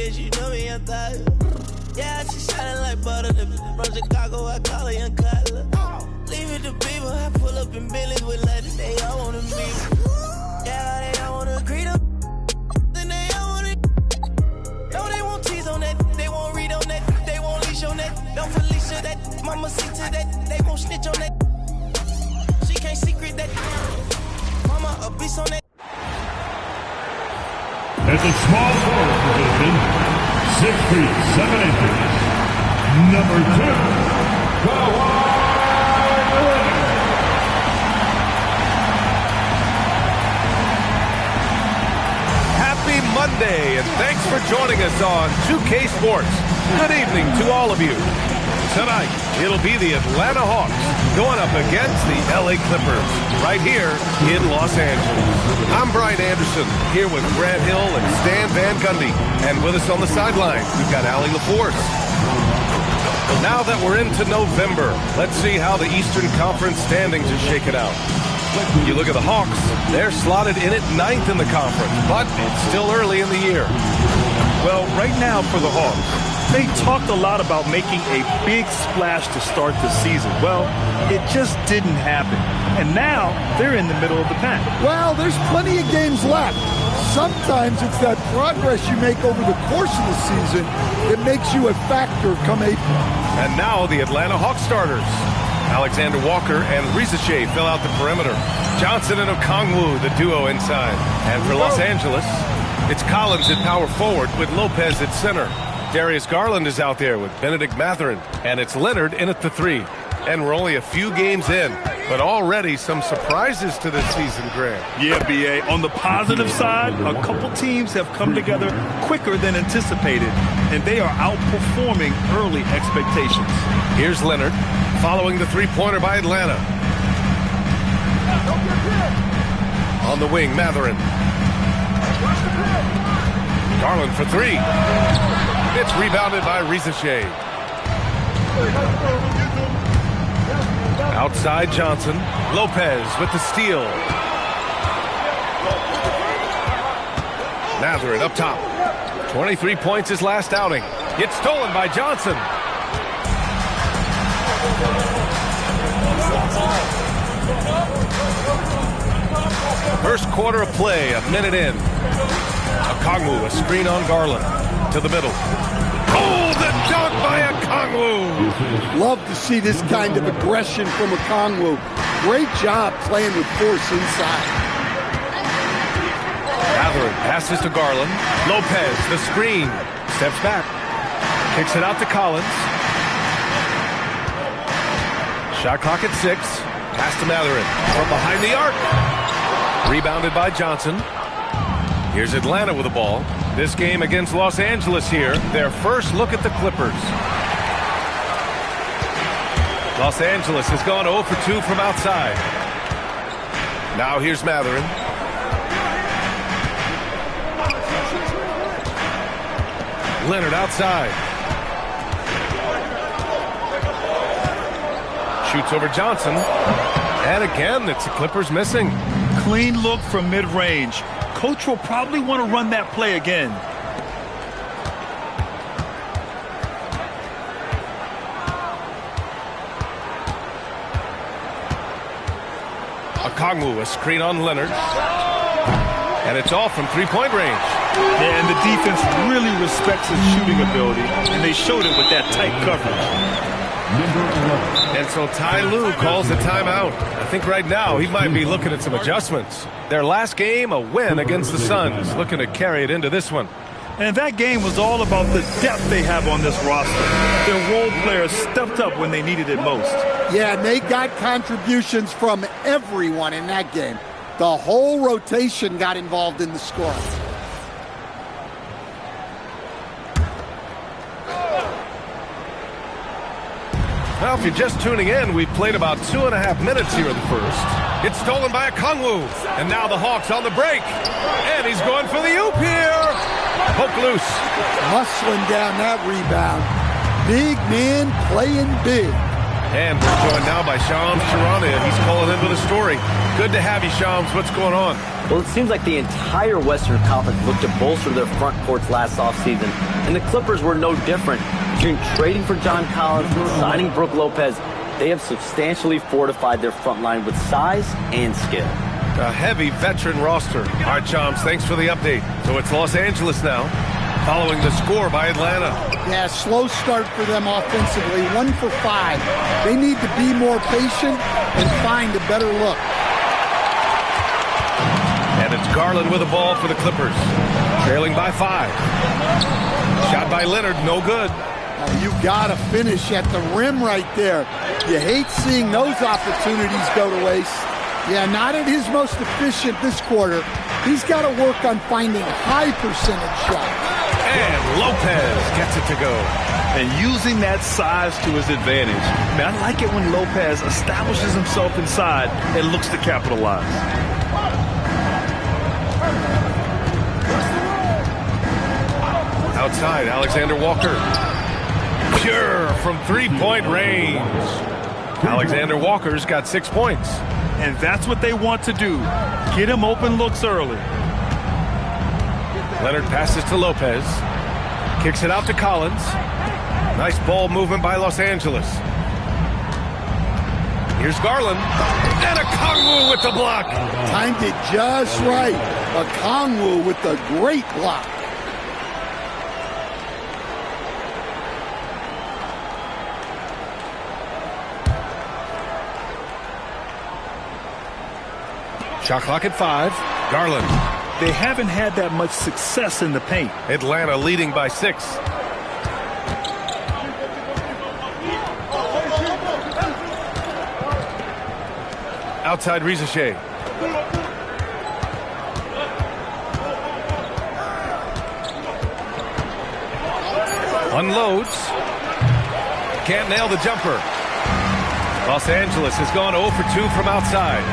bitch, you know me, I thought. Yeah, she shining like butter. The bitch from Chicago, I call her Young Kyler. Leave it to people, I pull up in Billy's with ladies, they all wanna meet me. Yeah, they all wanna agree to. Then they all wanna. No, they won't tease on that. They won't read on that. They won't leash on that. Don't Felicia that. Mama see to that. They won't snitch on that. She can't secret that. Mama a beast on that. At the small forward position, 6 feet 7 inches, number 2, Happy Monday, and thanks for joining us on 2K Sports. Good evening to all of you. Tonight, it'll be the Atlanta Hawks going up against the LA Clippers right here in Los Angeles. I'm Brian Anderson, here with Grant Hill and Stan Van Gundy. And with us on the sideline, we've got Allie LaForce. Now that we're into November, let's see how the Eastern Conference standings are shaking out. You look at the Hawks, they're slotted in at 9th in the conference, but it's still early in the year. Well, right now for the Hawks, they talked a lot about making a big splash to start the season. Well, it just didn't happen. And now they're in the middle of the pack. Well, there's plenty of games left. Sometimes it's that progress you make over the course of the season that makes you a factor come April. And now the Atlanta Hawks starters. Alexander Walker and Risache fill out the perimeter. Johnson and Okongwu, the duo inside. And for Los Angeles, it's Collins at power forward with Lopez at center. Darius Garland is out there with Benedict Mathurin, and it's Leonard in at the 3. And we're only a few games in, but already some surprises to this season, Grant. Yeah, B.A. On the positive side, a couple teams have come together quicker than anticipated, and they are outperforming early expectations. Here's Leonard, following the three-pointer by Atlanta. On the wing, Mathurin. Garland for 3. It's rebounded by Risache. Outside Johnson. Lopez with the steal. Mathurin up top. 23 points his last outing. It's stolen by Johnson. First quarter of play, a minute in. Okongwu, a screen on Garland. To the middle. Oh, the dunk by Okongwu! Love to see this kind of aggression from Okongwu. Great job playing with force inside. Mathurin passes to Garland. Lopez, the screen. Steps back. Kicks it out to Collins. Shot clock at 6. Pass to Mathurin. From behind the arc. Rebounded by Johnson. Here's Atlanta with the ball. This game against Los Angeles here, their first look at the Clippers. Los Angeles has gone 0 for 2 from outside. Now here's Mathurin. Leonard outside. Shoots over Johnson. And again, it's the Clippers missing. Clean look from mid-range. Coach will probably want to run that play again. Okongwu, a screen on Leonard. And it's off from three-point range. Yeah, and the defense really respects his shooting ability, and they showed it with that tight coverage. And so Ty Lue calls a timeout. I think right now he might be looking at some adjustments. Their last game, a win against the Suns, looking to carry it into this one. And that game was all about the depth they have on this roster. Their role players stepped up when they needed it most. Yeah, and they got contributions from everyone in that game. The whole rotation got involved in the scoring. Well, if you're just tuning in, we've played about 2.5 minutes here in the first. It's stolen by Okongwu. And now the Hawks on the break. And he's going for the oop here. Poke loose. Hustling down that rebound. Big man playing big. And we're joined now by Sean Sharania. He's calling in with a story. Good to have you, Shams. What's going on? Well, it seems like the entire Western Conference looked to bolster their front courts last offseason, and the Clippers were no different. Between trading for John Collins and signing Brook Lopez, they have substantially fortified their front line with size and skill. A heavy veteran roster. All right, Shams, thanks for the update. So it's Los Angeles now, following the score by Atlanta. Yeah, slow start for them offensively, 1 for 5. They need to be more patient and find a better look. And it's Garland with the ball for the Clippers, trailing by 5. Shot by Leonard, no good. You got to finish at the rim right there. You hate seeing those opportunities go to waste. Yeah, not at his most efficient this quarter. He's got to work on finding high percentage shots. And Lopez gets it to go. And using that size to his advantage. Man, I like it when Lopez establishes himself inside and looks to capitalize. Outside, Alexander Walker. Pure from three-point range. Alexander Walker's got 6 points. And that's what they want to do. Get him open looks early. Leonard passes to Lopez. Kicks it out to Collins. Nice ball movement by Los Angeles. Here's Garland. And Okongwu with the block. Timed it just right. Okongwu with the great block. Shot clock at 5. Garland. They haven't had that much success in the paint. Atlanta leading by 6. Outside Rizachet. Unloads. Can't nail the jumper. Los Angeles has gone 0 for 2 from outside.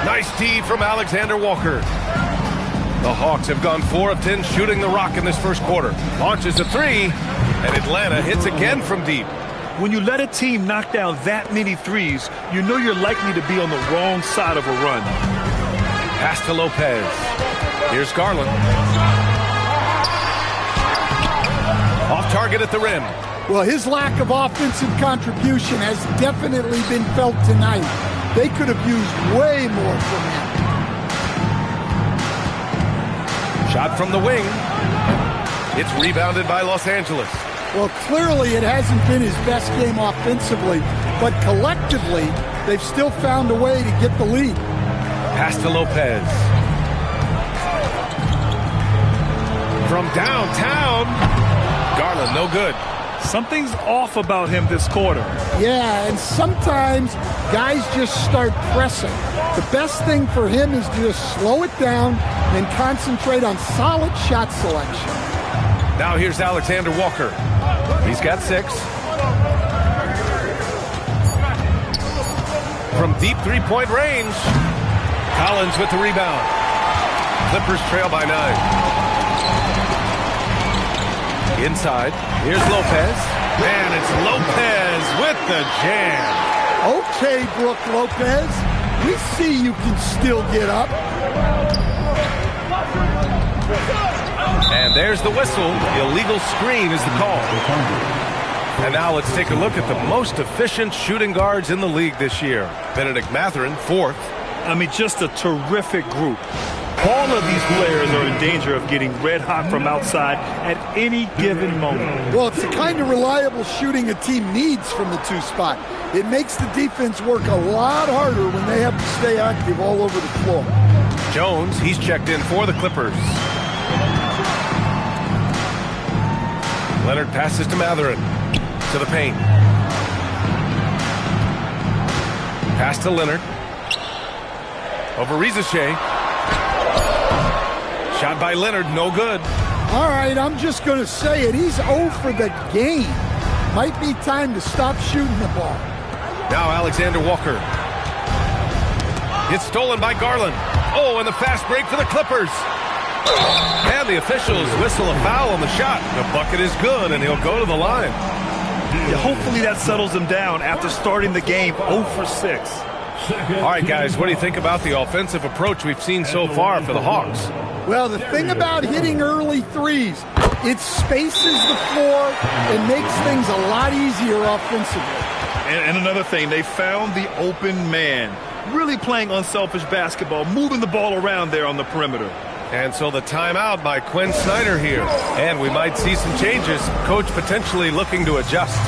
Nice D from Alexander Walker. The Hawks have gone 4 of 10 shooting the rock in this first quarter. Launches a 3, and Atlanta hits again from deep. When you let a team knock down that many threes, you know you're likely to be on the wrong side of a run. Pass to Lopez. Here's Garland. Off target at the rim. Well, his lack of offensive contribution has definitely been felt tonight. They could have used way more from him. Shot from the wing. It's rebounded by Los Angeles. Well, clearly it hasn't been his best game offensively, but collectively, they've still found a way to get the lead. Pass to Lopez. From downtown. Garland, no good. Something's off about him this quarter. Yeah, and sometimes guys just start pressing. The best thing for him is to just slow it down and concentrate on solid shot selection. Now here's Alexander Walker. He's got 6. From deep three-point range. Collins with the rebound. Clippers trail by 9. Inside, here's Lopez. And it's Lopez with the jam. Okay, Brook Lopez, we see you can still get up. And there's the whistle. Illegal screen is the call. And now let's take a look at the most efficient shooting guards in the league this year. Benedict Mathurin, 4th. I mean, just a terrific group. All of these players are in danger of getting red hot from outside at any given moment. Well, it's the kind of reliable shooting a team needs from the 2 spot. It makes the defense work a lot harder when they have to stay active all over the floor. Jones, he's checked in for the Clippers. Leonard passes to Mathurin. To the paint. Pass to Leonard. Over Rizachet. Shot by Leonard, no good. All right, I'm just going to say it. He's 0 for the game. Might be time to stop shooting the ball. Now Alexander Walker. It's stolen by Garland. Oh, and the fast break for the Clippers. And the officials whistle a foul on the shot. The bucket is good, and he'll go to the line. Yeah, hopefully that settles him down after starting the game 0 for 6. All right, guys, what do you think about the offensive approach we've seen so far for the Hawks? Well, the thing about hitting early threes, it spaces the floor and makes things a lot easier offensively. And another thing, they found the open man. Really playing unselfish basketball, moving the ball around there on the perimeter. And so the timeout by Quinn Snyder here. And we might see some changes. Coach potentially looking to adjust.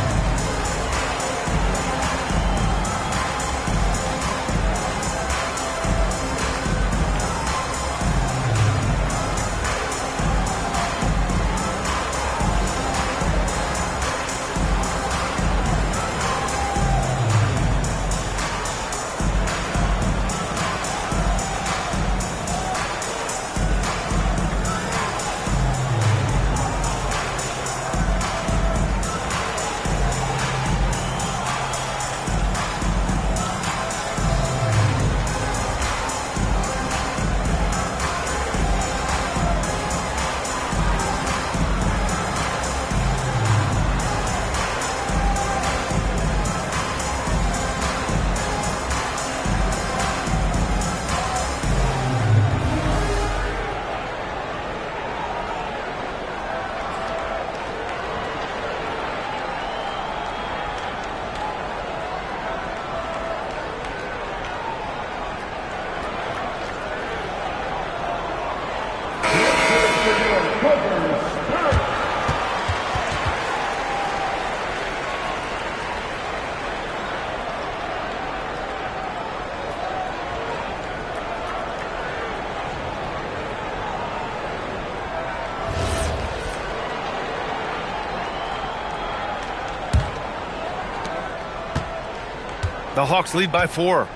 The Hawks lead by 4.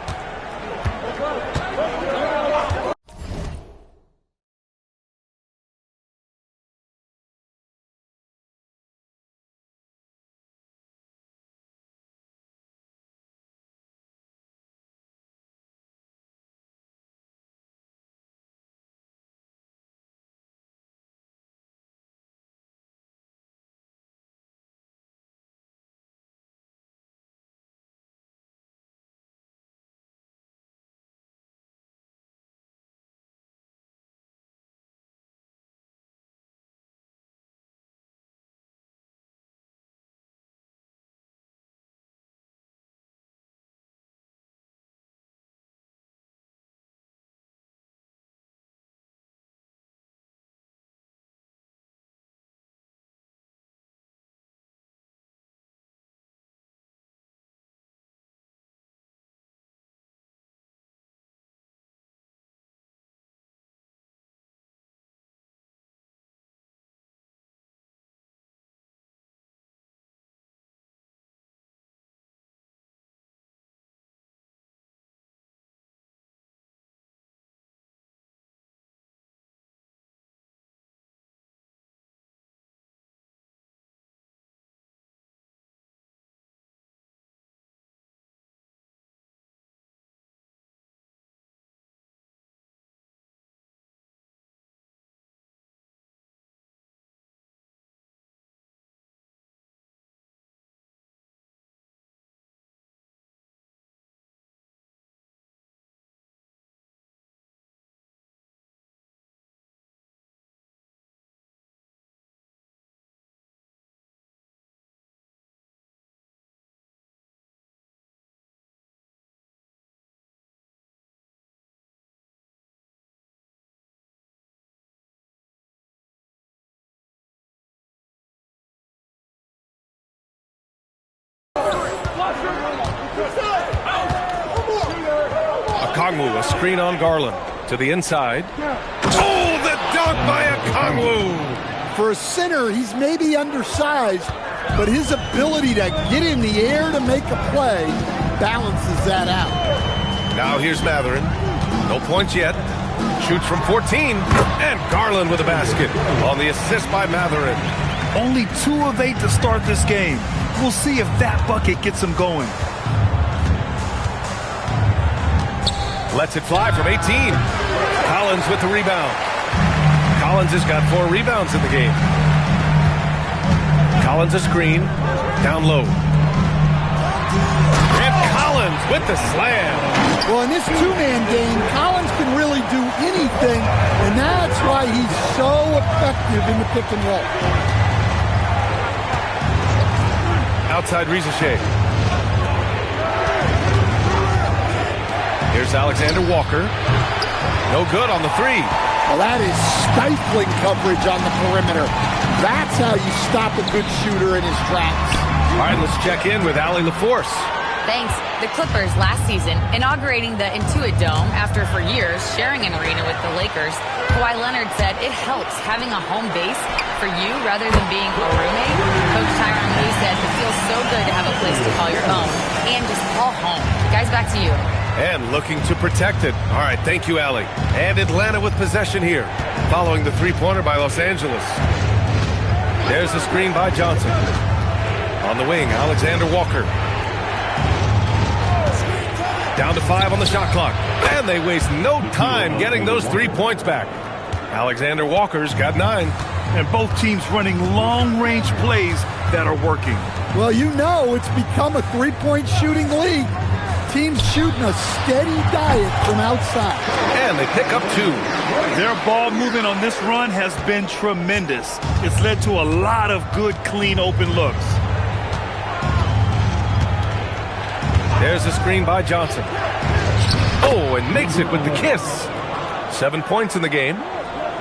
Okongwu, a screen on Garland. To the inside. Oh, the dunk by Okongwu! For a center, he's maybe undersized, but his ability to get in the air to make a play balances that out. Now here's Mathurin. No points yet. Shoots from 14. And Garland with a basket on the assist by Mathurin. Only 2 of 8 to start this game. We'll see if that bucket gets him going. Lets it fly from 18. Collins with the rebound. Collins has got 4 rebounds in the game. Collins a screen. Down low. And Collins with the slam. Well, in this two-man game, Collins can really do anything, and that's why he's so effective in the pick and roll. Outside Rizachet. Here's Alexander Walker. No good on the three. Well, that is stifling coverage on the perimeter. That's how you stop a good shooter in his tracks. All right, let's check in with Allie LaForce. Thanks. The Clippers last season, inaugurating the Intuit Dome after for years sharing an arena with the Lakers, Kawhi Leonard said it helps having a home base for you rather than being a roommate. Coach Tyronn Lue said it feels so good to have a place to call your own and just call home. Guys, back to you. And looking to protect it. All right, thank you, Allie. And Atlanta with possession here, following the three-pointer by Los Angeles. There's the screen by Johnson. On the wing, Alexander Walker. Down to 5 on the shot clock. And they waste no time getting those 3 points back. Alexander Walker's got 9. And both teams running long-range plays that are working. Well, you know it's become a three-point shooting league. Teams shooting a steady diet from outside. And they pick up 2. Their ball movement on this run has been tremendous. It's led to a lot of good, clean, open looks. There's a screen by Johnson. Oh, and makes it with the kiss. 7 points in the game.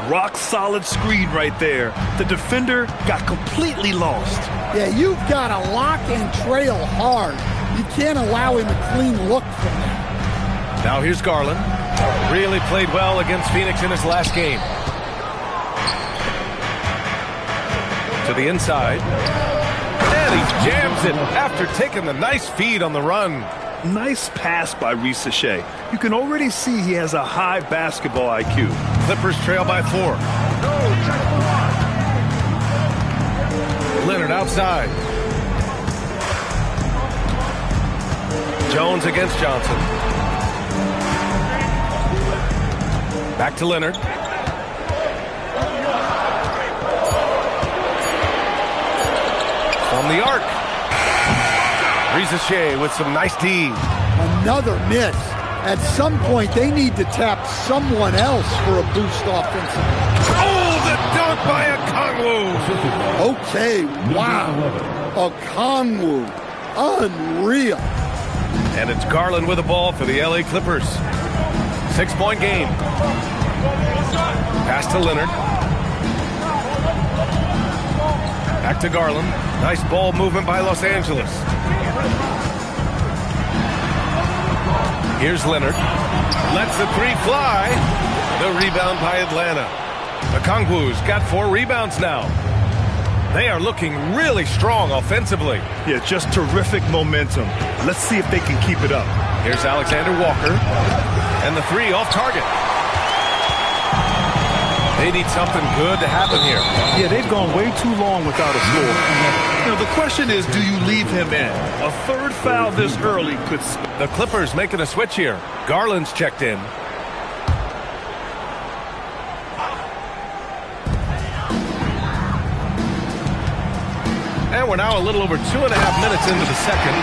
Rock solid screen right there. The defender got completely lost. Yeah, you've got to lock and trail hard. You can't allow him a clean look from that. Now here's Garland. Really played well against Phoenix in his last game. To the inside. And he jams it after taking the nice feed on the run. Nice pass by Rizachet. You can already see he has a high basketball IQ. Clippers trail by 4. Leonard outside. Jones against Johnson. Back to Leonard. From the arc. Rizachet with some nice D. Another miss. At some point, they need to tap someone else for a boost offensively. Oh, the dunk by Okongwu. Okay, wow. Okongwu. Unreal. And it's Garland with the ball for the LA Clippers. 6-point game. Pass to Leonard. Back to Garland. Nice ball movement by Los Angeles. Here's Leonard. Lets the three fly. The rebound by Atlanta. Okongwu's got 4 rebounds now. They are looking really strong offensively. Yeah, just terrific momentum. Let's see if they can keep it up. Here's Alexander Walker. And the 3 off target. They need something good to happen here. Yeah, they've gone way too long without a score. You know, the question is, do you leave him in? A third foul this early could... The Clippers making a switch here. Garland's checked in. And we're now a little over 2.5 minutes into the second.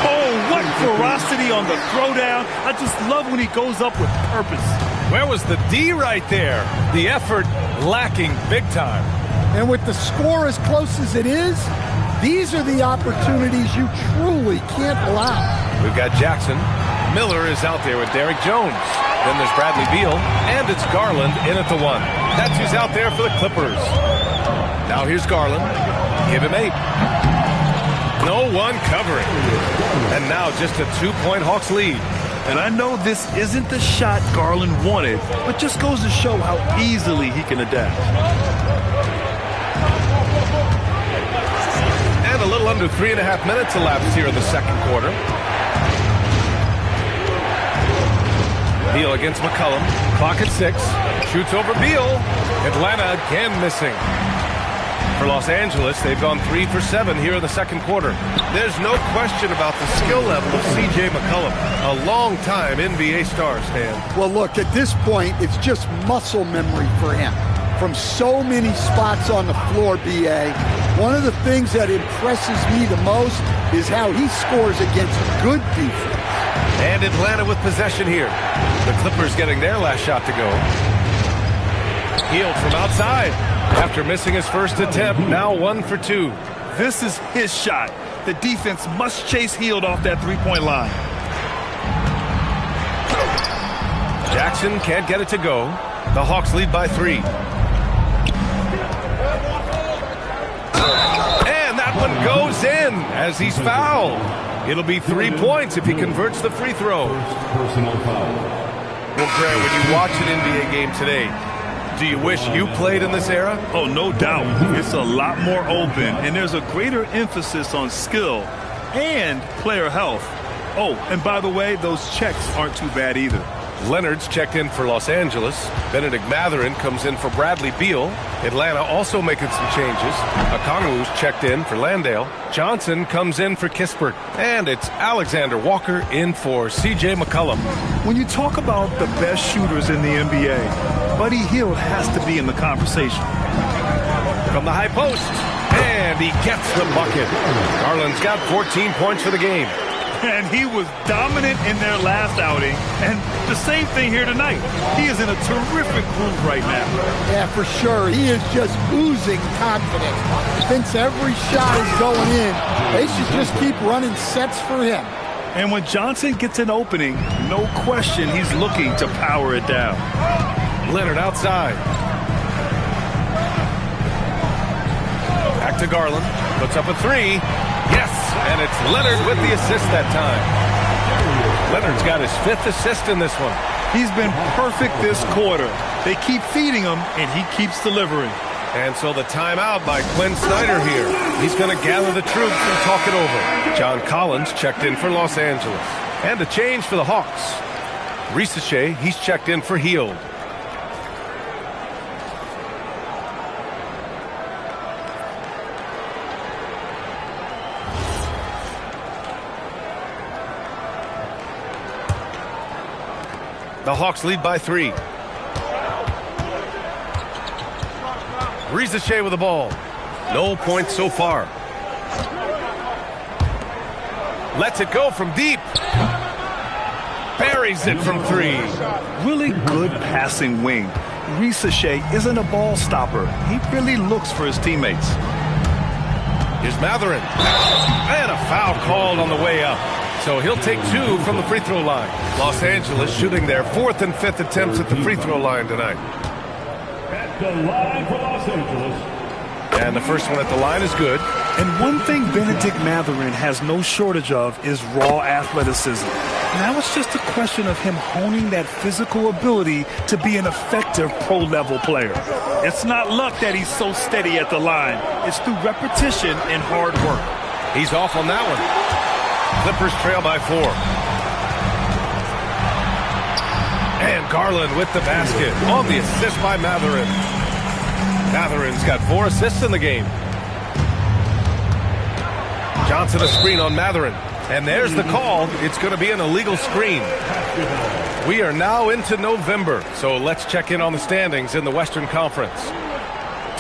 Oh, what ferocity on the throwdown. I just love when he goes up with purpose. Where was the D right there? The effort lacking big time. And with the score as close as it is, these are the opportunities you truly can't allow. We've got Jackson. Miller is out there with Derrick Jones. Then there's Bradley Beal, and it's Garland in at the 1. That's who's out there for the Clippers. Now here's Garland. Give him 8. No one covering. And now just a 2-point Hawks lead. And I know this isn't the shot Garland wanted, but just goes to show how easily he can adapt. And a little under 3.5 minutes elapsed here in the second quarter. Beal against McCollum. Clock at 6. Shoots over Beal. Atlanta again missing. For Los Angeles, they've gone 3 for 7 here in the second quarter. There's no question about the skill level of C.J. McCollum, a long-time NBA star, Stan. Well, look, at this point, it's just muscle memory for him. From so many spots on the floor, B.A., one of the things that impresses me the most is how he scores against good defense. And And Atlanta with possession here. The Clippers getting their last shot to go. Hield from outside. After missing his first attempt, now 1 for 2. This is his shot. The defense must chase Hield off that three-point line. Jackson can't get it to go. The Hawks lead by 3. And that one goes in as he's fouled. It'll be 3 points if he converts the free throw. Personal foul. Well, Greg, when you watch an NBA game today, do you wish you played in this era? Oh, no doubt. It's a lot more open, and there's a greater emphasis on skill and player health. Oh, and by the way, those checks aren't too bad either. Leonard's checked in for Los Angeles. Benedict Mathurin comes in for Bradley Beal. Atlanta also making some changes. Okongwu's checked in for Landale. Johnson comes in for Kispert. And it's Alexander Walker in for C.J. McCollum. When you talk about the best shooters in the NBA, Buddy Hield has to be in the conversation. From the high post. And he gets the bucket. Garland's got 14 points for the game. And he was dominant in their last outing. And the same thing here tonight. He is in a terrific groove right now. Yeah, for sure. He is just oozing confidence. Thinks every shot is going in. They should just keep running sets for him. And when Johnson gets an opening, no question he's looking to power it down. Leonard outside. Back to Garland. Puts up a 3. Yes, and it's Leonard with the assist that time. Leonard's got his 5th assist in this one. He's been perfect this quarter. They keep feeding him, and he keeps delivering. And so the timeout by Quinn Snyder here. He's going to gather the troops and talk it over. John Collins checked in for Los Angeles. And a change for the Hawks. Risache, he's checked in for Hield. The Hawks lead by 3. Risache with the ball. No points so far. Lets it go from deep. Buries it from 3. Really good passing wing. Risache isn't a ball stopper. He really looks for his teammates. Here's Mathurin. And a foul called on the way up. So he'll take 2 from the free throw line. Los Angeles shooting their 4th and 5th attempts at the free throw line tonight. At the line for Los Angeles. And the first one at the line is good. And one thing Benedict Mathurin has no shortage of is raw athleticism. Now it's just a question of him honing that physical ability to be an effective pro-level player. It's not luck that he's so steady at the line. It's through repetition and hard work. He's off on that one. Clippers trail by 4. And Garland with the basket on the assist by Mathurin. Mathurin's got 4 assists in the game. Johnson a screen on Mathurin. And there's the call. It's going to be an illegal screen. We are now into November, so let's check in on the standings in the Western Conference.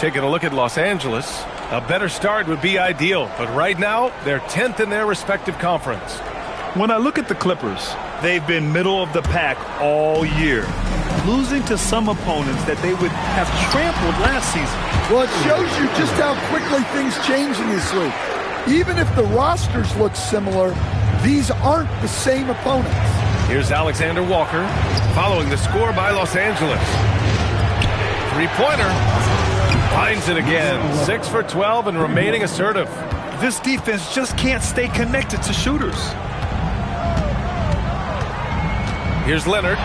Taking a look at Los Angeles. A better start would be ideal, but right now, they're 10th in their respective conference. When I look at the Clippers, they've been middle of the pack all year, losing to some opponents that they would have trampled last season. Well, it shows you just how quickly things change in this league. Even if the rosters look similar, these aren't the same opponents. Here's Alexander Walker, following the score by Los Angeles. Three-pointer. Finds it again. 6 for 12 and remaining assertive. This defense just can't stay connected to shooters. Here's Leonard.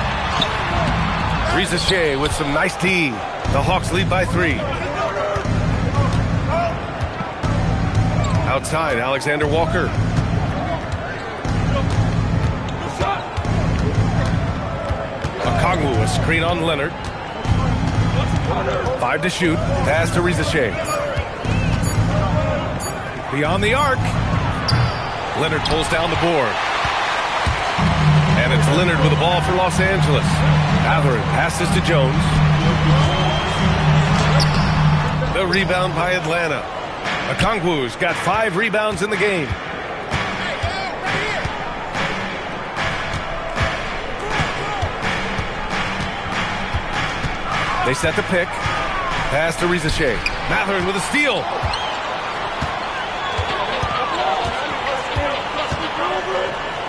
Risache with some nice D. The Hawks lead by 3. Outside, Alexander Walker. Okongwu, a screen on Leonard. 5 to shoot. Pass to Risache. Beyond the arc. Leonard pulls down the board. And it's Leonard with the ball for Los Angeles. Mathurin passes to Jones. The rebound by Atlanta. Okongwu's got 5 rebounds in the game. They set the pick. Pass to Rizichet. Matherin with a steal.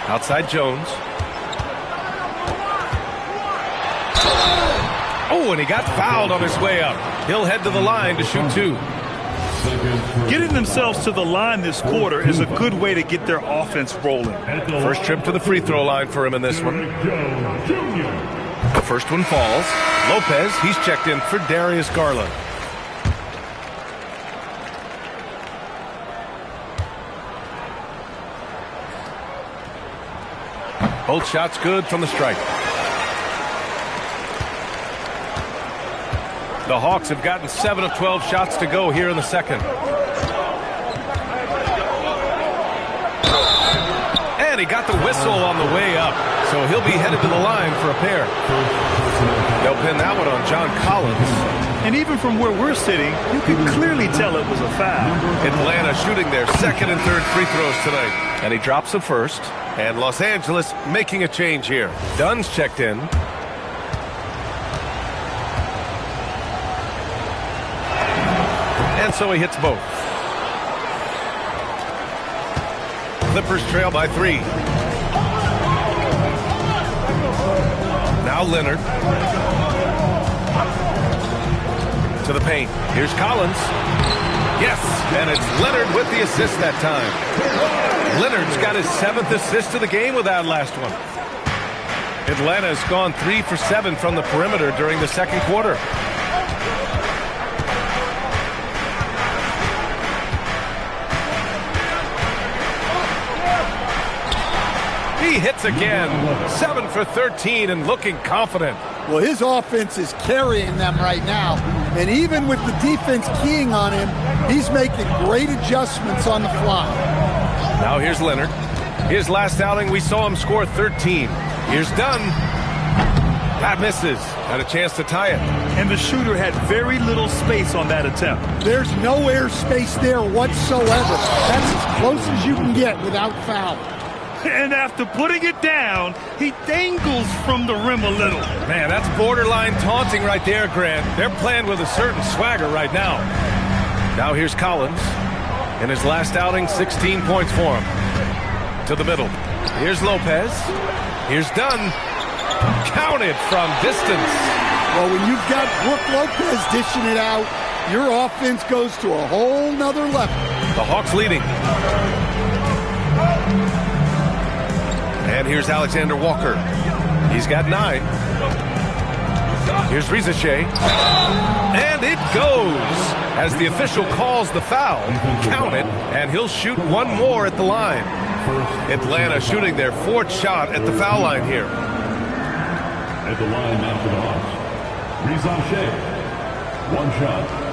Outside Jones. Oh, and he got fouled on his way up. He'll head to the line to shoot 2. Getting themselves to the line this quarter is a good way to get their offense rolling. First trip to the free throw line for him in this one. The first one falls. Lopez, he's checked in for Darius Garland. Both shots good from the stripe. The Hawks have gotten 7 of 12 shots to go here in the second. And he got the whistle on the way up, so he'll be headed to the line for a pair. They'll pin that one on John Collins. And even from where we're sitting, you can clearly tell it was a foul. Atlanta shooting their second and third free throws tonight. And he drops the first. And Los Angeles making a change here. Dunn's checked in. And so he hits both. Clippers trail by 3. Now Leonard. To the paint. Here's Collins. Yes, and it's Leonard with the assist that time. Leonard's got his 7th assist of the game with that last one. Atlanta has gone 3 for 7 from the perimeter during the second quarter. He hits again. 7 for 13 and looking confident. Well, his offense is carrying them right now. And even with the defense keying on him, he's making great adjustments on the fly. Now here's Leonard. His last outing, we saw him score 13. Here's Dunn. That misses. Had a chance to tie it. And the shooter had very little space on that attempt. There's no air space there whatsoever. That's as close as you can get without foul. And after putting it down, he dangles from the rim a little. Man, that's borderline taunting right there, Grant. They're playing with a certain swagger right now. Now here's Collins. In his last outing, 16 points for him. To the middle. Here's Lopez. Here's Dunn. Counted from distance. Well, when you've got Brook Lopez dishing it out, your offense goes to a whole nother level. The Hawks leading. And here's Alexander Walker. He's got 9. Here's Rizichet. And it goes as the official calls the foul. Count it, and he'll shoot one more at the line. Atlanta shooting their 4th shot at the foul line here. At the line now for the Hawks. Rizichet. 1 shot.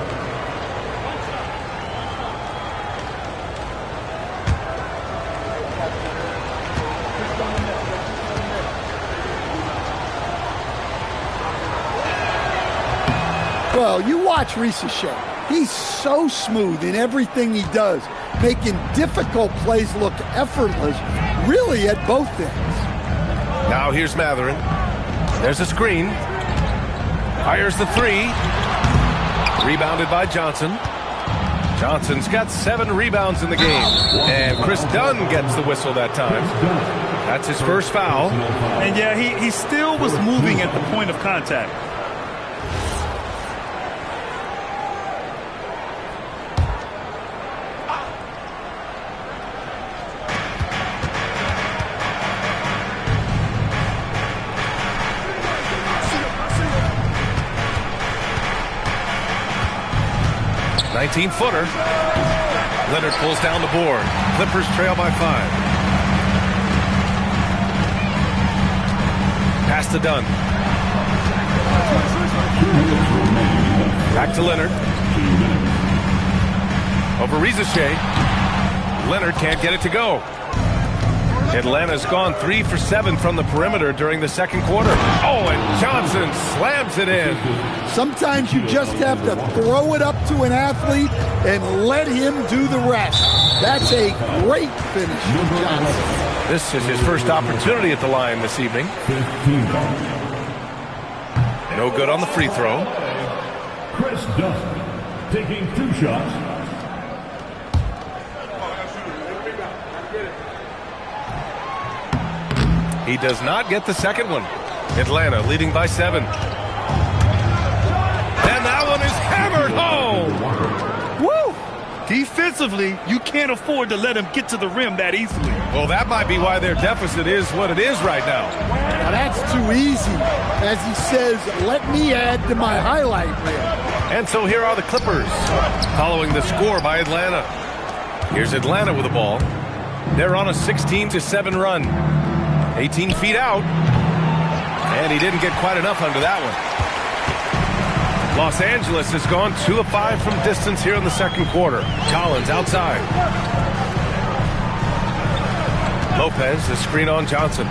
Well, you watch Rizichet. He's so smooth in everything he does, making difficult plays look effortless, really at both ends. Now here's Matherin. There's a screen. Fires the 3. Rebounded by Johnson. Johnson's got 7 rebounds in the game. And Chris Dunn gets the whistle that time. That's his first foul. And yeah, he still was moving at the point of contact. Footer. Leonard pulls down the board. Clippers trail by 5. Pass to Dunn. Back to Leonard. Over Rizichet. Leonard can't get it to go. Atlanta's gone 3 for 7 from the perimeter during the second quarter. Oh, and Johnson slams it in. Sometimes you just have to throw it up to an athlete and let him do the rest. That's a great finish from Johnson. This is his first opportunity at the line this evening. No good on the free throw. Chris Dunn, taking 2 shots. He does not get the second one. Atlanta leading by 7. And that one is hammered home. Woo! Defensively, you can't afford to let him get to the rim that easily. Well, that might be why their deficit is what it is right now. Now that's too easy. As he says, let me add to my highlight reel. And so here are the Clippers, following the score by Atlanta. Here's Atlanta with the ball. They're on a 16-7 run. 18 feet out. And he didn't get quite enough under that one. Los Angeles has gone 2 of 5 from distance here in the second quarter. Collins outside. Lopez, the screen on Johnson.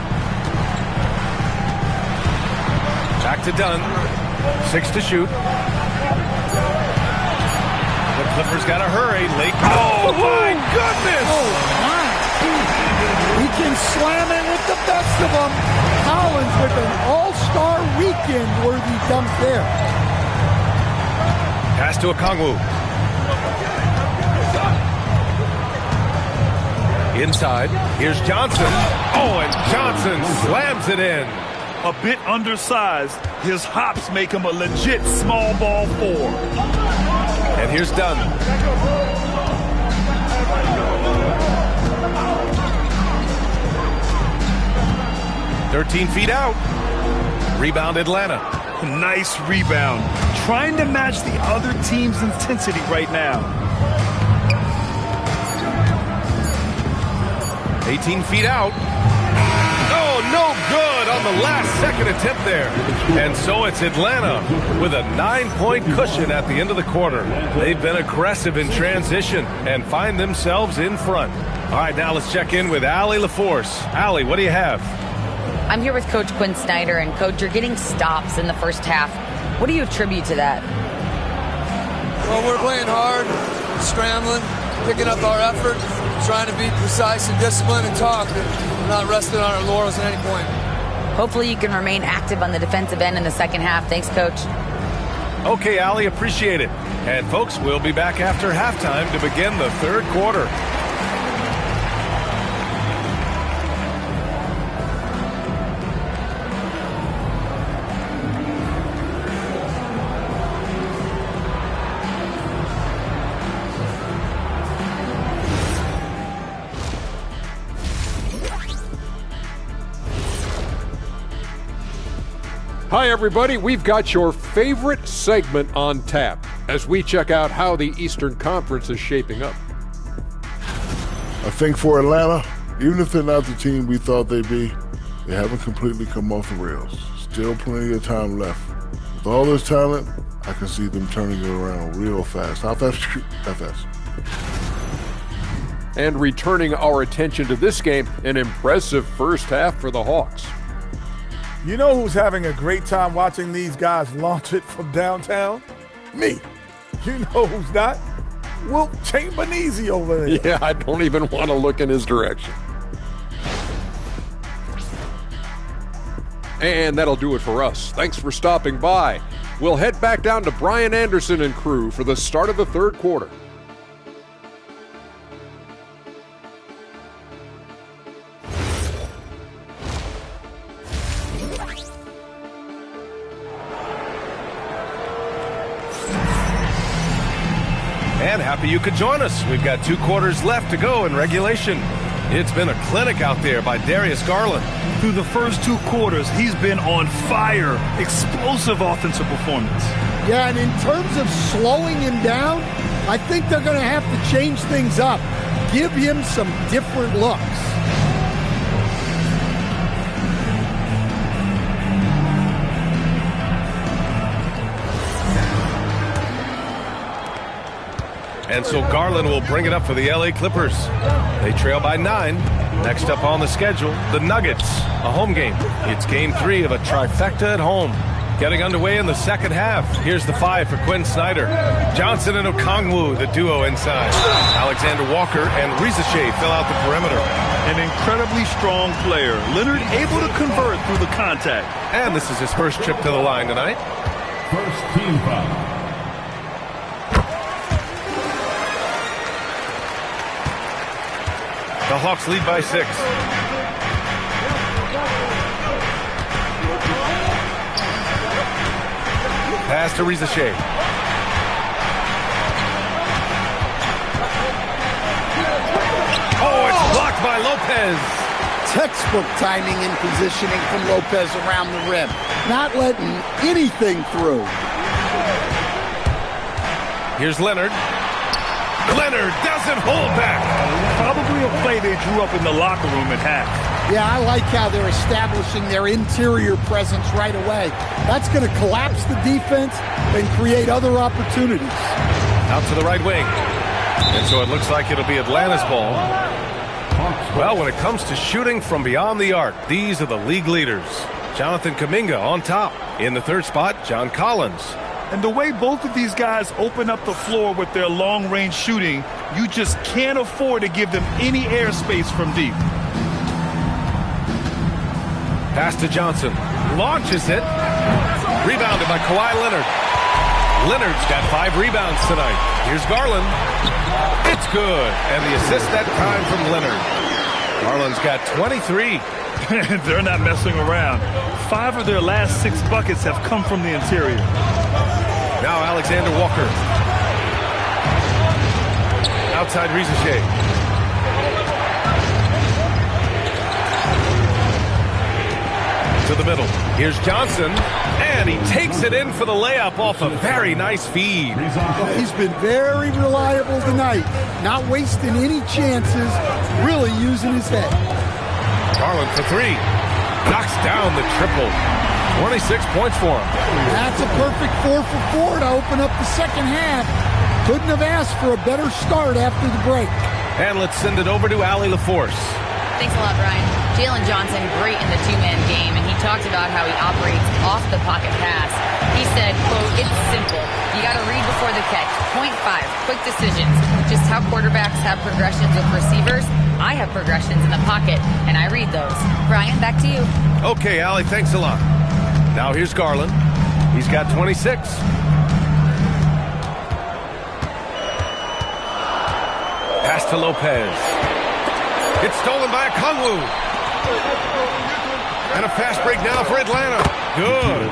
Back to Dunn. 6 to shoot. The Clippers got to hurry. Late. Oh, my goodness! Oh, my. He can slam it with the best of them. Collins with an all-star weekend-worthy dunk there. Pass to Okongwu. Inside. Here's Johnson. Oh, and Johnson slams it in. A bit undersized, his hops make him a legit small ball 4. And here's Dunn. "13 feet out. Rebound Atlanta. Nice rebound. Trying to match the other team's intensity right now. 18 feet out. Oh, no good on the last second attempt there. And so it's Atlanta with a 9-point cushion at the end of the quarter. They've been aggressive in transition and find themselves in front. All right, now let's check in with Allie LaForce. Allie, what do you have? I'm here with Coach Quinn Snyder, and Coach, you're getting stops in the first half. What do you attribute to that? Well, we're playing hard, scrambling, picking up our effort, trying to be precise and disciplined and talk. We're not resting on our laurels at any point. Hopefully you can remain active on the defensive end in the second half. Thanks, Coach. Okay, Allie, appreciate it. And folks, we'll be back after halftime to begin the third quarter. Hi, everybody. We've got your favorite segment on tap as we check out how the Eastern Conference is shaping up. I think for Atlanta, even if they're not the team we thought they'd be, they haven't completely come off the rails. Still plenty of time left. With all this talent, I can see them turning it around real fast. How fast? That fast. And returning our attention to this game, an impressive first half for the Hawks. You know who's having a great time watching these guys launch it from downtown? Me. You know who's not? Wilt Chamberlain over there. Yeah, I don't even want to look in his direction. And that'll do it for us. Thanks for stopping by. We'll head back down to Brian Anderson and crew for the start of the third quarter. And happy you could join us. We've got 2 quarters left to go in regulation. It's been a clinic out there by Darius Garland. Through the first 2 quarters, he's been on fire. Explosive offensive performance. Yeah, and in terms of slowing him down, I think they're going to have to change things up. Give him some different looks. And so Garland will bring it up for the LA Clippers. They trail by 9. Next up on the schedule, the Nuggets, a home game. It's game 3 of a trifecta at home. Getting underway in the second half. Here's the 5 for Quinn Snyder. Johnson and Okongwu, the duo inside. Alexander Walker and Rizache fill out the perimeter. An incredibly strong player. Leonard able to convert through the contact. And this is his first trip to the line tonight. First team foul. The Hawks lead by 6. Pass to Rizachet. Oh, it's blocked by Lopez. Textbook timing and positioning from Lopez around the rim. Not letting anything through. Here's Leonard. Leonard doesn't hold back. Probably a play they drew up in the locker room at half. Yeah, I like how they're establishing their interior presence right away. That's going to collapse the defense and create other opportunities. Out to the right wing. And so it looks like it'll be Atlanta's ball. Well, when it comes to shooting from beyond the arc, these are the league leaders. Jonathan Kuminga on top. In the third spot, John Collins. And the way both of these guys open up the floor with their long-range shooting, you just can't afford to give them any airspace from deep. Pass to Johnson. Launches it. Rebounded by Kawhi Leonard. Leonard's got 5 rebounds tonight. Here's Garland. It's good. And the assist that time from Leonard. Garland's got 23. They're not messing around. 5 of their last 6 buckets have come from the interior. Now Alexander Walker. Outside Rizachet. To the middle. Here's Johnson. And he takes it in for the layup off a very nice feed. He's been very reliable tonight. Not wasting any chances. Really using his head. Garland for 3. Knocks down the triple. 26 points for him. That's a perfect 4 for 4 to open up the second half. Couldn't have asked for a better start after the break. And let's send it over to Allie LaForce. Thanks a lot, Brian. Jalen Johnson, great in the two-man game, and he talked about how he operates off the pocket pass. He said, quote, "It's simple. You got to read before the catch. Point 5, quick decisions. Just how quarterbacks have progressions with receivers, I have progressions in the pocket, and I read those." Brian, back to you. Okay, Allie, thanks a lot. Now here's Garland. He's got 26. Pass to Lopez. It's stolen by Okongwu. And a fast break now for Atlanta. Good.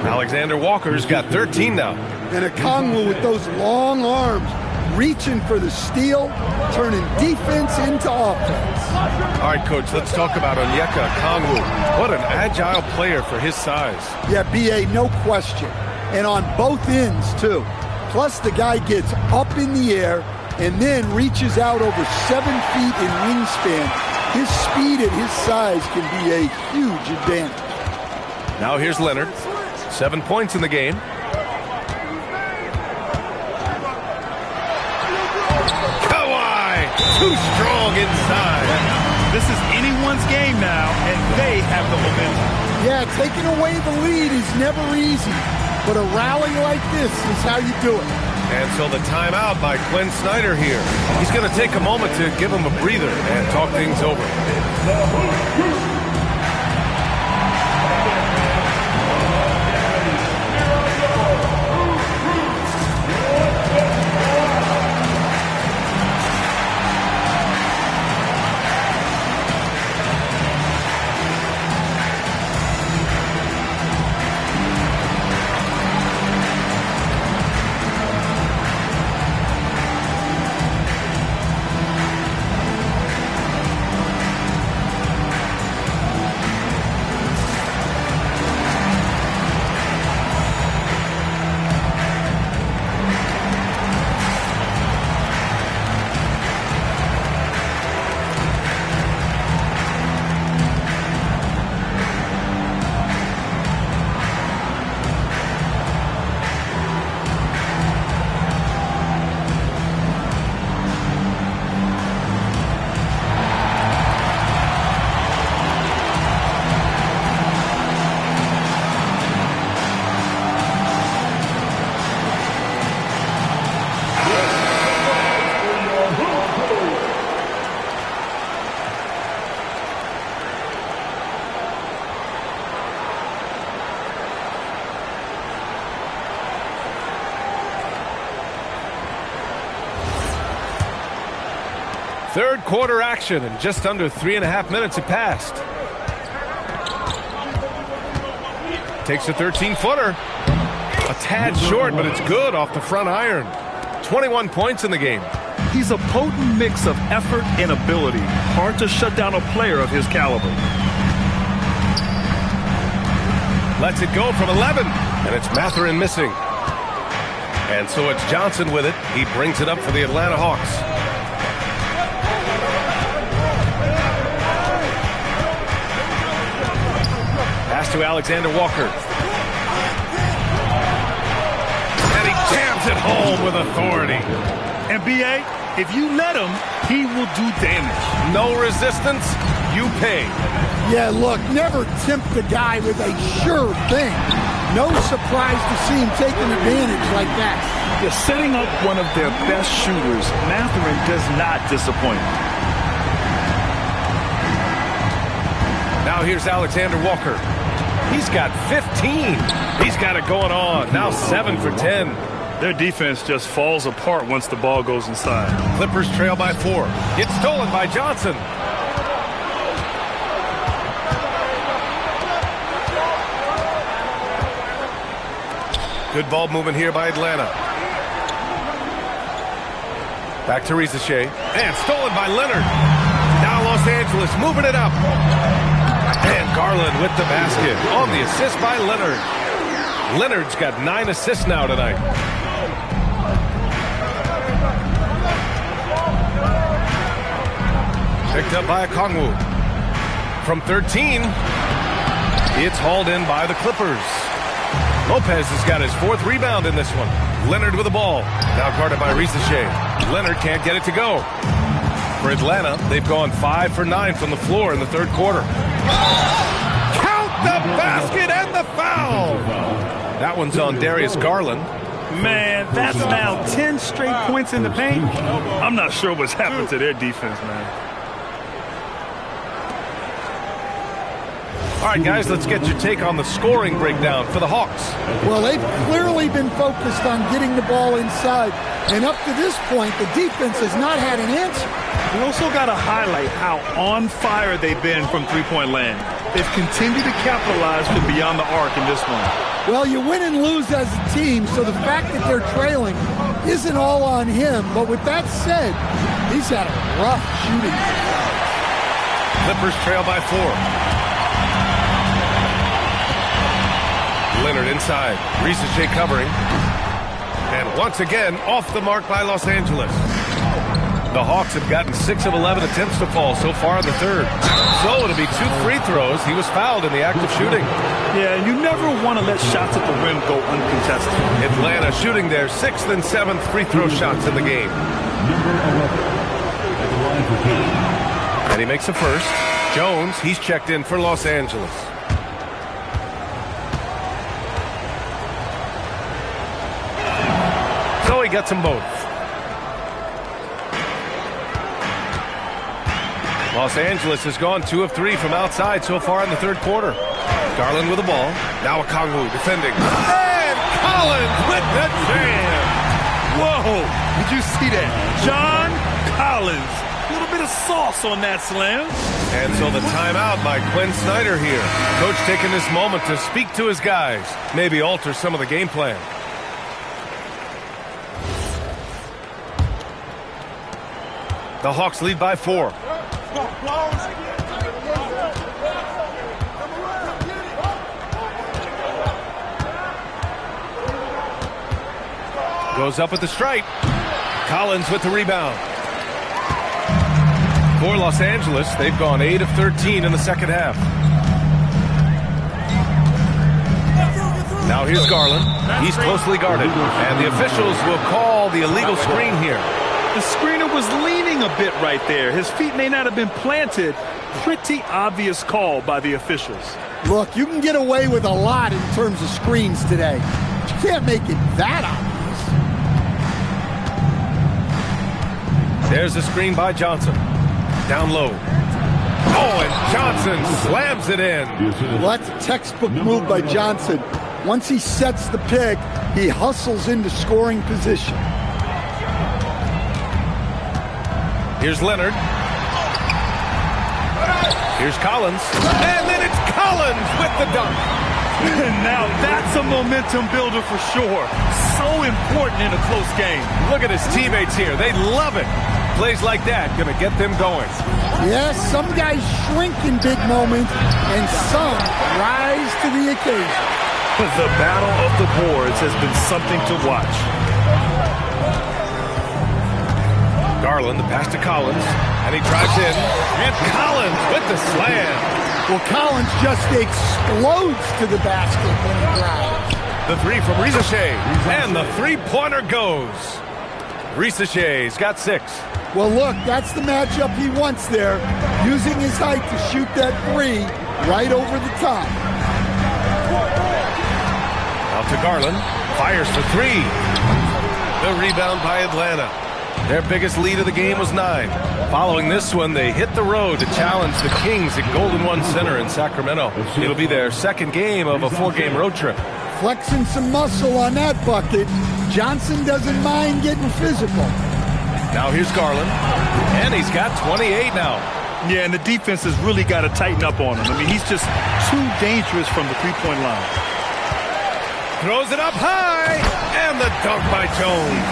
Alexander Walker's got 13 now. And Okongwu with those long arms, reaching for the steal, turning defense into offense. All right, Coach, let's talk about Onyeka Okongwu. What an agile player for his size. Yeah, B.A., no question. And on both ends, too. Plus, the guy gets up in the air and then reaches out over 7 feet in wingspan. His speed at his size can be a huge advantage. Now here's Leonard. 7 points in the game. Kawhi! Too strong inside. This is anyone's game now, and they have the momentum. Yeah, taking away the lead is never easy. But a rally like this is how you do it. And so the timeout by Quinn Snyder here. He's going to take a moment to give him a breather and talk things over. Third quarter action, and just under 3.5 minutes have passed. Takes a 13-footer. A tad short, but it's good off the front iron. 21 points in the game. He's a potent mix of effort and ability. Hard to shut down a player of his caliber. Lets it go from 11, and it's Mathurin missing. And so it's Johnson with it. He brings it up for the Atlanta Hawks. Pass to Alexander Walker. And he jams it home with authority. And B.A., if you let him, he will do damage. No resistance, you pay. Yeah, look, never tempt the guy with a sure thing. No surprise to see him taking advantage like that. They're setting up one of their best shooters. Mathurin does not disappoint. Now here's Alexander Walker. He's got 15. He's got it going on. Now 7 for 10. Their defense just falls apart once the ball goes inside. Clippers trail by 4. It's stolen by Johnson. Good ball movement here by Atlanta. Back to Rizachet. And stolen by Leonard. Now Los Angeles moving it up. And Garland with the basket on the assist by Leonard. Leonard's got 9 assists now tonight. Picked up by Okongwu. From 13, it's hauled in by the Clippers. Lopez has got his 4th rebound in this one. Leonard with the ball. Now guarded by Rizachet. Leonard can't get it to go. For Atlanta, they've gone 5 for 9 from the floor in the third quarter. Count the basket and the foul! That one's on Darius Garland. Man, that's now 10 straight points in the paint. I'm not sure what's happened to their defense, man. All right, guys, let's get your take on the scoring breakdown for the Hawks. Well, they've clearly been focused on getting the ball inside. And up to this point, the defense has not had an answer. We also got to highlight how on fire they've been from three-point land. They've continued to capitalize from beyond the arc in this one. Well, you win and lose as a team, so the fact that they're trailing isn't all on him. But with that said, he's had a rough shooting. Clippers trail by 4. Leonard inside. Rizachet covering. And once again, off the mark by Los Angeles. The Hawks have gotten 6 of 11 attempts to fall so far in the third. So it'll be 2 free throws. He was fouled in the act of shooting. Yeah, you never want to let shots at the rim go uncontested. Atlanta shooting their 6th and 7th free throw shots in the game. And he makes a first. Jones, he's checked in for Los Angeles. So he gets them both. Los Angeles has gone 2 of 3 from outside so far in the third quarter. Garland with the ball. Now Okongwu defending. And Collins with the jam. Whoa, did you see that? John Collins. A little bit of sauce on that slam. And so the timeout by Quinn Snyder here. Coach taking this moment to speak to his guys. Maybe alter some of the game plan. The Hawks lead by 4. Goes up with the strike. Collins with the rebound. For Los Angeles, they've gone 8 of 13 in the second half. Now here's Garland. He's closely guarded. And the officials will call the illegal screen here. The screener was leaning a bit right there. His feet may not have been planted. Pretty obvious call by the officials. Look, you can get away with a lot in terms of screens today. But you can't make it that obvious. There's a screen by Johnson. Down low. Oh, and Johnson slams it in. Well, that's a textbook move by Johnson. Once he sets the pick, he hustles into scoring position. Here's Leonard. Here's Collins. And then it's Collins with the dunk. Now that's a momentum builder for sure. So important in a close game. Look at his teammates here. They love it. Plays like that going to get them going. Yes, some guys shrink in big moments, and some rise to the occasion. The battle of the boards has been something to watch. Garland, the pass to Collins, and he drives in. And Collins with the slam. Well, Collins just explodes to the basket when he drives. The three from Rizachet, and the three-pointer goes. Rizachey's got 6. Well, look, that's the matchup he wants there, using his height to shoot that three right over the top. Out to Garland, fires for 3. The rebound by Atlanta. Their biggest lead of the game was 9. Following this one, they hit the road to challenge the Kings at Golden One Center in Sacramento. It'll be their second game of a 4-game road trip. Flexing some muscle on that bucket. Johnson doesn't mind getting physical. Now here's Garland, and he's got 28 now. Yeah, and the defense has really got to tighten up on him. I mean, he's just too dangerous from the three-point line. Throws it up high, and the dunk by Jones.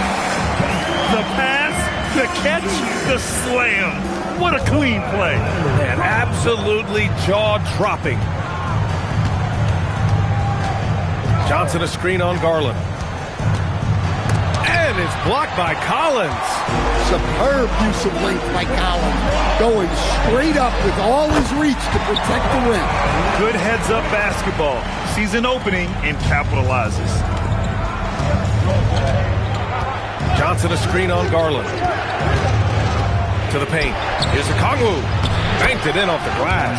The pass, the catch, the slam. What a clean play. And absolutely jaw-dropping. Johnson a screen on Garland. And it's blocked by Collins. Superb use of length by Collins. Going straight up with all his reach to protect the rim. Good heads-up basketball. Sees an opening and capitalizes. Johnson a screen on Garland. To the paint. Here's Okongwu. Banked it in off the glass.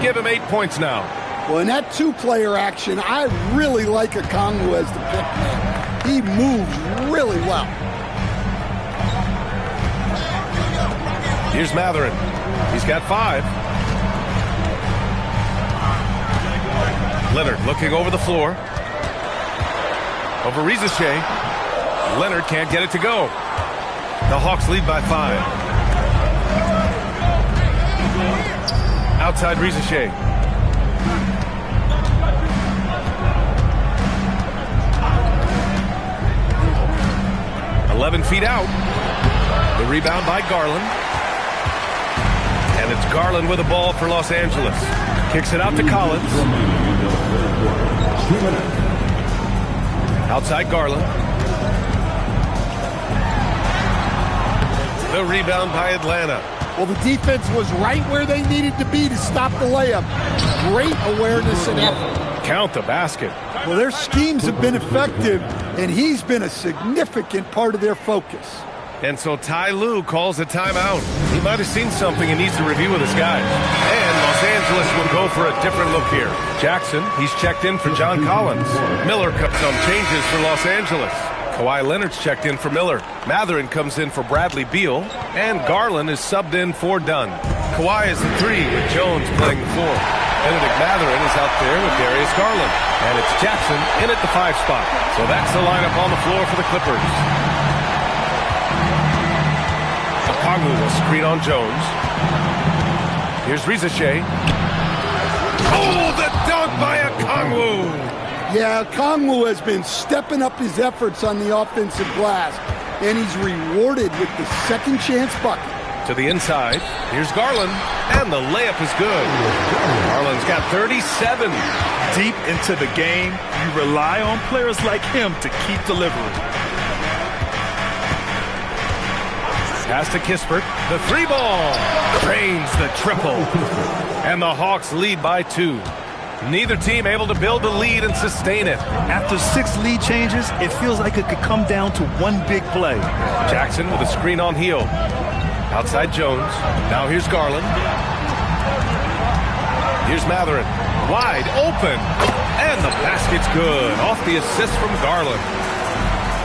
Give him 8 points now. Well, in that two-player action, I really like Okongwu as the pick man. He moves really well. Here's Matherin. He's got 5. Leonard looking over the floor. Over Rizachet. Leonard can't get it to go. The Hawks lead by 5. Outside Rizachet. Feet out. The rebound by Garland. And it's Garland with the ball for Los Angeles. Kicks it out to Collins. Outside Garland. The rebound by Atlanta. Well, the defense was right where they needed to be to stop the layup. Great awareness and effort. Count the basket. Well, their schemes have been effective, and he's been a significant part of their focus. And so Ty Lue calls a timeout. He might have seen something he needs to review with his guys. And Los Angeles will go for a different look here. Jackson, he's checked in for John Collins. Miller cuts some changes for Los Angeles. Kawhi Leonard's checked in for Miller. Matherin comes in for Bradley Beal. And Garland is subbed in for Dunn. Kawhi is the 3 with Jones playing the 4. Benedict Matherin is out there with Darius Garland. And it's Jackson in at the 5 spot. So that's the lineup on the floor for the Clippers. Okongwu will screen on Jones. Here's Rizachet. Oh, the dunk by Okongwu! Yeah, Okongwu has been stepping up his efforts on the offensive glass, and he's rewarded with the second chance bucket. To the inside, here's Garland, and the layup is good. Garland's got 37. Deep into the game, you rely on players like him to keep delivering. Pass to Kispert, the 3 ball, drains the triple, and the Hawks lead by 2. Neither team able to build the lead and sustain it. After 6 lead changes, it feels like it could come down to one big play. Jackson with a screen on Hill. Outside Jones. Now here's Garland. Here's Matherin. Wide open. And the basket's good. Off the assist from Garland.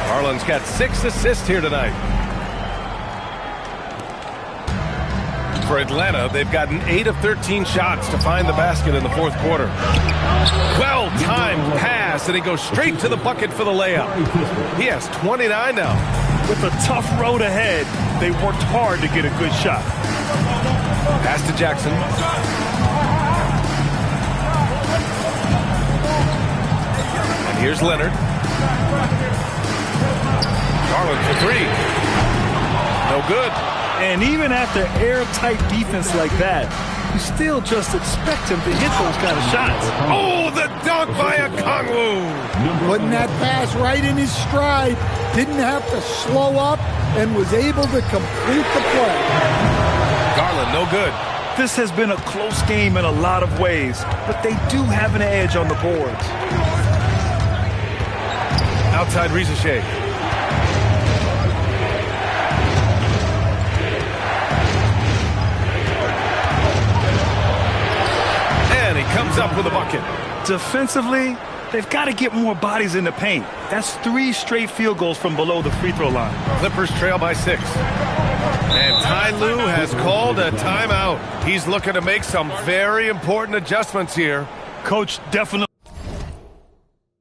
Garland's got 6 assists here tonight. For Atlanta, they've gotten 8 of 13 shots to find the basket in the 4th quarter. Well-timed pass, and he goes straight to the bucket for the layup. He has 29 now. With a tough road ahead, they worked hard to get a good shot. Pass to Jackson. And here's Leonard. Garland for three. No good. And even after airtight defense like that, you still just expect him to hit those kind of shots. Oh, the dunk by Okongwu. Putting that pass right in his stride. Didn't have to slow up and was able to complete the play. Garland, no good. This has been a close game in a lot of ways, but they do have an edge on the boards. Outside Rizachet. And he comes up with a bucket. Defensively, they've got to get more bodies in the paint. That's 3 straight field goals from below the free throw line. Clippers trail by 6. And Ty Lue has called a timeout. He's looking to make some very important adjustments here. Coach definitely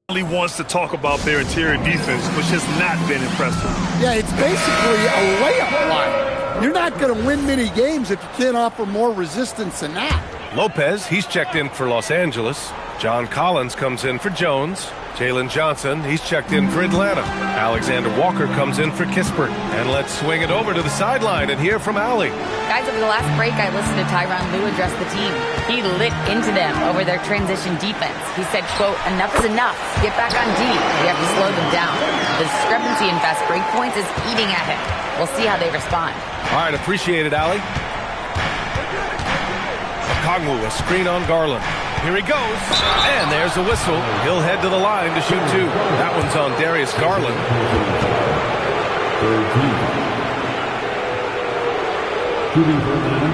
wants to talk about their interior defense, which has not been impressive. Yeah, it's basically a layup line. You're not going to win many games if you can't offer more resistance than that. Lopez, he's checked in for Los Angeles. John Collins comes in for Jones. Jalen Johnson, he's checked in for Atlanta. Alexander Walker comes in for Kispert. And let's swing it over to the sideline and hear from Allie. Guys, over the last break, I listened to Tyronn Lue address the team. He lit into them over their transition defense. He said, quote, enough is enough. Get back on D. We have to slow them down. The discrepancy in fast break points is eating at him. We'll see how they respond. All right, appreciate it, Allie. Okongwu, a screen on Garland. Here he goes, and there's a whistle. He'll head to the line to shoot 2. That one's on Darius Garland. Shooting for Atlanta,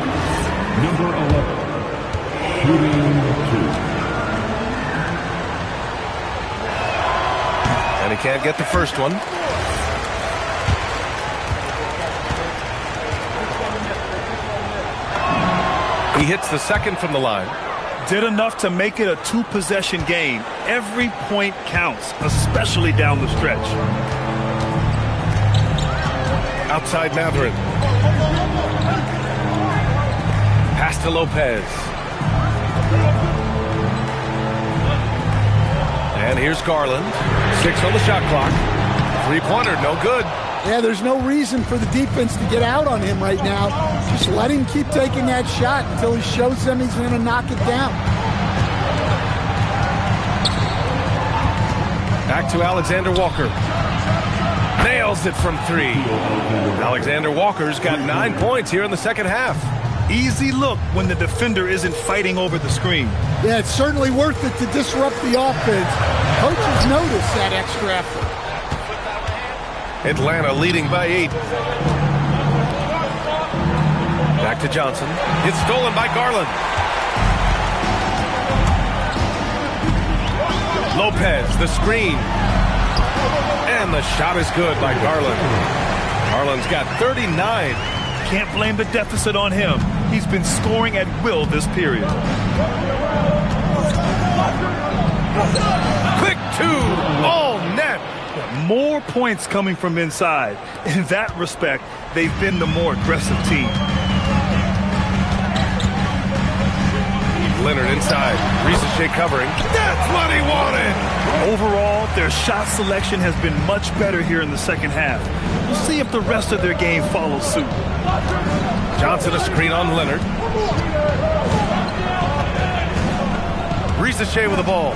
number 11. Shooting 2. And he can't get the first one. He hits the second from the line. Did enough to make it a 2-possession game. Every point counts, especially down the stretch. Outside Matherin. Pass to Lopez. And here's Garland. 6 on the shot clock. 3-pointer, no good. Yeah, there's no reason for the defense to get out on him right now. Just let him keep taking that shot until he shows them he's going to knock it down. Back to Alexander Walker. Nails it from 3. Alexander Walker's got 9 points here in the second half. Easy look when the defender isn't fighting over the screen. Yeah, it's certainly worth it to disrupt the offense. Coaches notice that extra effort. Atlanta leading by 8. Back to Johnson. It's stolen by Garland. Lopez, the screen. And the shot is good by Garland. Garland's got 39. Can't blame the deficit on him. He's been scoring at will this period. Quick 2. All net. More points coming from inside. In that respect, they've been the more aggressive team. Leonard inside. Rizachet covering. That's what he wanted. Overall, their shot selection has been much better here in the second half. We'll see if the rest of their game follows suit. Johnson a screen on Leonard. Rizachet with the ball.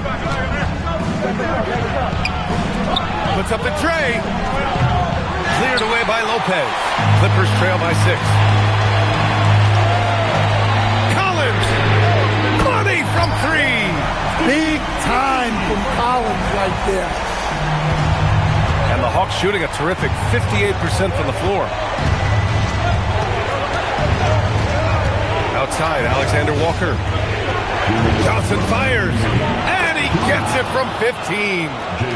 Puts up the tray. Cleared away by Lopez. Clippers trail by 6. Collins. Money from 3. Big time from Collins right there. And the Hawks shooting a terrific 58% from the floor. Outside, Alexander Walker. Johnson fires. And he gets it from 15.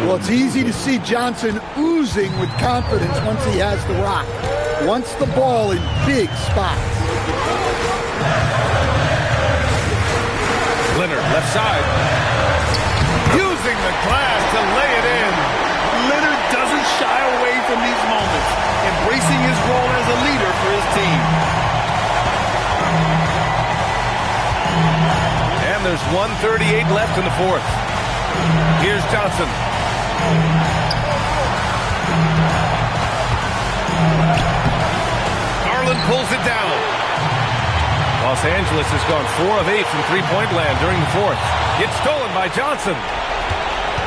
Well, it's easy to see Johnson oozing with confidence once he has the rock. Wants the ball in big spots. Leonard, left side. Using the glass to lay it in. Leonard doesn't shy away from these moments. 1:38 left in the fourth. Here's Johnson. Garland pulls it down. Los Angeles has gone 4 of 8 from three-point land during the fourth. It's stolen by Johnson.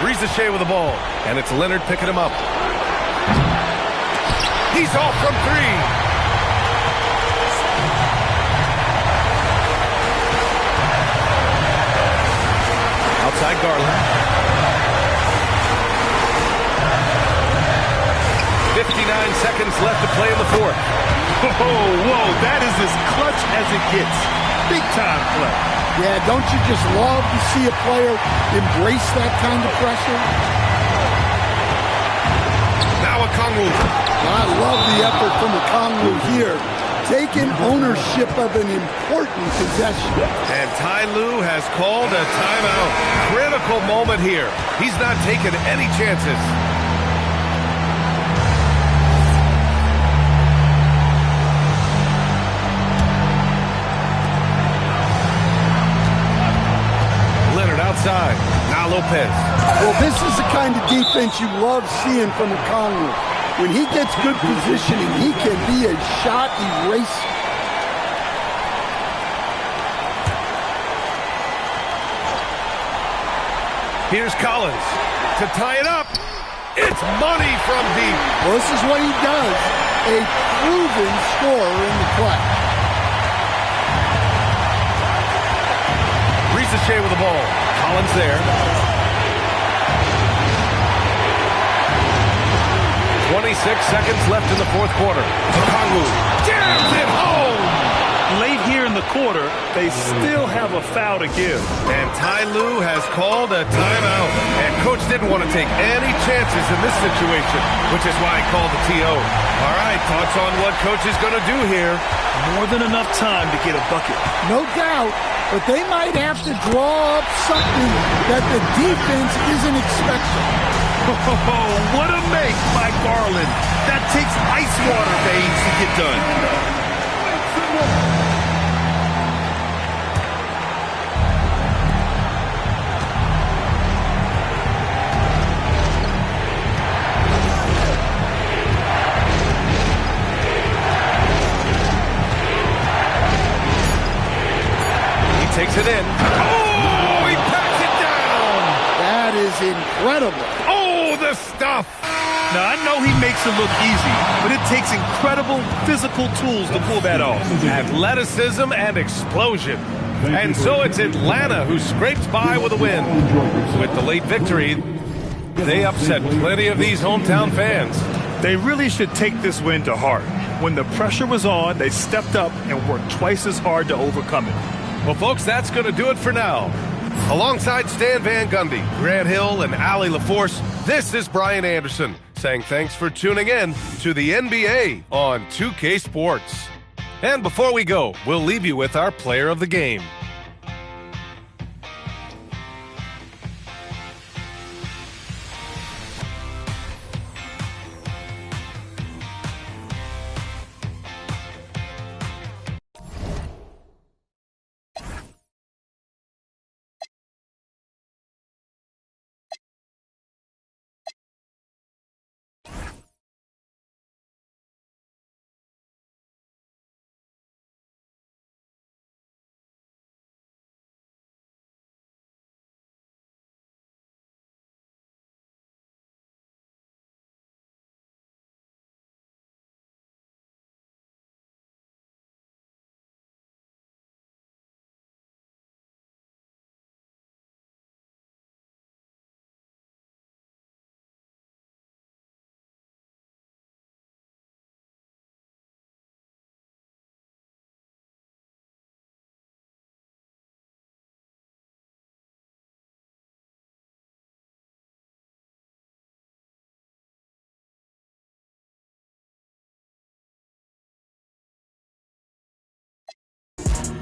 Ricochet with the ball, and it's Leonard picking him up. He's off from three. Outside Garland. 59 seconds left to play in the fourth. Whoa, that is as clutch as it gets. Big time play. Yeah, don't you just love to see a player embrace that kind of pressure? Now Okongwu. I love the effort from Okongwu here, taking ownership of an important possession. And Ty Lue has called a timeout. Critical moment here. He's not taking any chances. Outside. Now Lopez. Well, this is the kind of defense you love seeing from Okongwu. When he gets good positioning, he can be a shot eraser. Here's Collins to tie it up. It's money from deep. Well, this is what he does. A proven scorer in the clutch. Ricochet with the ball. Collins there. 26 seconds left in the fourth quarter. Okongwu jams it home. Late here in the quarter, they still have a foul to give. And Ty Lue has called a timeout. And Coach didn't want to take any chances in this situation, which is why he called the TO. All right, thoughts on what Coach is going to do here? More than enough time to get a bucket. No doubt. But they might have to draw up something that the defense isn't expecting. What a make by Garland. That takes ice water days to get done. Takes it in. Oh, he packs it down. That is incredible. Oh, the stuff. Now, I know he makes it look easy, but it takes incredible physical tools to pull that off. Athleticism and explosion. And so it's Atlanta who scrapes by with a win. With the late victory, they upset plenty of these hometown fans. They really should take this win to heart. When the pressure was on, they stepped up and worked twice as hard to overcome it. Well, folks, that's going to do it for now. Alongside Stan Van Gundy, Grant Hill, and Allie LaForce, this is Brian Anderson saying thanks for tuning in to the NBA on 2K Sports. And before we go, we'll leave you with our player of the game.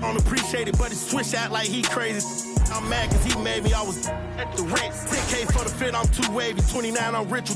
Don't appreciate it, but it's switch out like he crazy. I'm mad cause he made me, I was at the Ritz. 10K for the fit, I'm too wavy. 29, I'm rich.